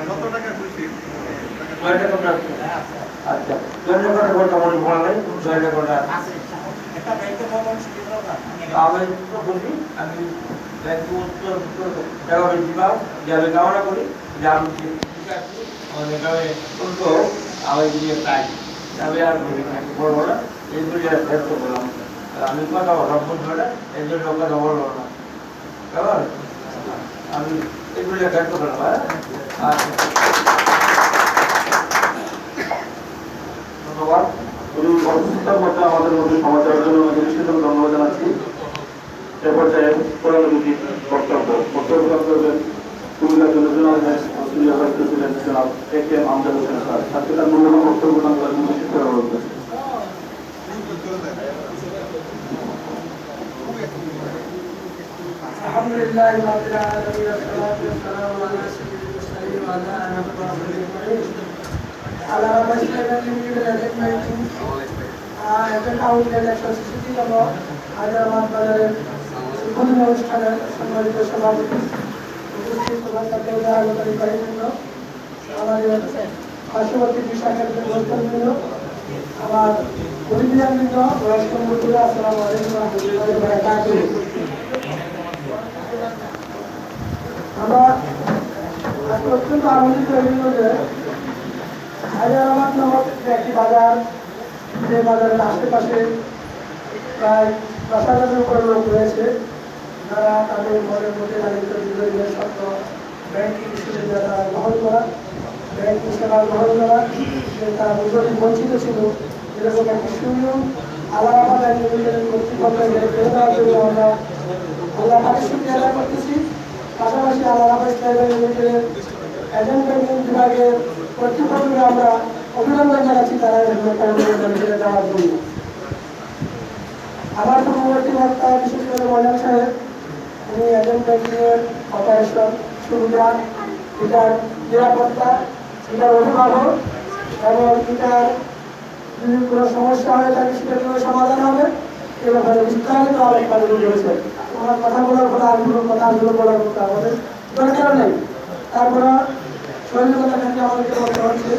যত টাকা খুশি জয়েন্ট অ্যাকাউন্ট আছে? আচ্ছা, জয়েন্ট অ্যাকাউন্ট আমার ভরা নেই, জয়েন্ট অ্যাকাউন্ট আছে। আমি তো বলি, আমি ব্যাংকে টাকা বেশি পাও, যাবে কামনা করি যে আমি আমাদের গ্রামে কিন্তু আমি দিয়ে পাই, তবে আর বলবো না, এইগুলি ব্যস্ত করলাম। আমি কথা বললাম বলবো না, এই জন্য কথা বলবো না, কেমন? আমি এগুলি ব্যস্ত করলাম। হ্যাঁ, ধন্যবাদ। উনি অসুস্থতার মধ্যে আমাদের মধ্যে সমাজের জন্য বিশেষভাবে ধন্যবাদ জানাচ্ছি। এ পর্যায়ে প্রধান অতিথির বক্তব্য করবেন কুমিল্লা জেলা প্রেসিডেন্ট জনাব A.K.M. আমজাদ হোসেন স্যার। আজকে তার মূল্যবান বক্তব্য প্রদান করার জন্য বিশেষ করে অনুরোধ করছি। আলহামদুলিল্লাহ রাব্বিল আলামিন ওয়াসসালাতু ওয়াসসালামু আলা সাইয়্যিদিল মুরসালিন ওয়া আলা আলিহি ওয়া সাহবিহি আজমাইন। আল্লাহ রাব্বিল limited agent banking agent outlet 166তম হায়দ্রাবাদ বাজারের উদ্বোধনী অনুষ্ঠানে সম্মানিত সভাপতি উপস্থিত সভাপতিবৃন্দ, আগতকারী ভাইবৃন্দ, আমাদের পার্শ্ববর্তী শাখার বন্ধুবৃন্দ, আমার মুরিদিয়ানবৃন্দ, বয়স্ক মুরব্বিরা, আসসালামু আলাইকুম ওয়া রাহমাতুল্লাহি ওয়া বারাকাতুহু। আমরা আজকে অত্যন্ত আনন্দিত হইল যে হায়দ্রাবাদ নামক একটি বাজার, যে বাজারের আশেপাশে প্রায় 10,000-এর উপরে লোক রয়েছে, যারা তাদের ঘরের মধ্যে লালিত দীর্ঘদিনের স্বপ্ন ব্যাংকিং সুবিধা তারা গ্রহণ করা, ব্যাংকিং সেবা গ্রহণ করা, তারা দীর্ঘদিন বঞ্চিত ছিল, এরকম একটি সুনিয়ম আল্লাহাবাদ লিমিটেডের কর্তৃপক্ষের ফেলে দেওয়ার জন্য আমরা আল্লাহ পাকের শুকরিয়া আদায় করতেছি। পাশাপাশি আল্লাহাবাদ লিমিটেডের এজেন্ট ব্যাংকিং বিভাগের কর্তৃপক্ষকে আমরা অভিনন্দন জানাচ্ছি তারা এরকম একটা ফেলে দেওয়ার জন্য। আমার পূর্ববর্তী বক্তা বিশেষ করে ময়দান সাহেব, উনি এজেন্ট ব্যাংকিংয়ের অপারেশন, সুবিধা, এটার নিরাপত্তা, এটার অভিভাবক এবং এটার যদি কোনো সমস্যা হয়ে থাকে সেটা কোনো সমাধান হবে এ ব্যাপারে বিস্তারিত আলোচনা রয়েছে। আমার কথা বলার পরে কথাগুলো বলার মতো আমাদের দরকার নেই। তারপরে শরীর কথা আমাদেরকে বলতে হচ্ছে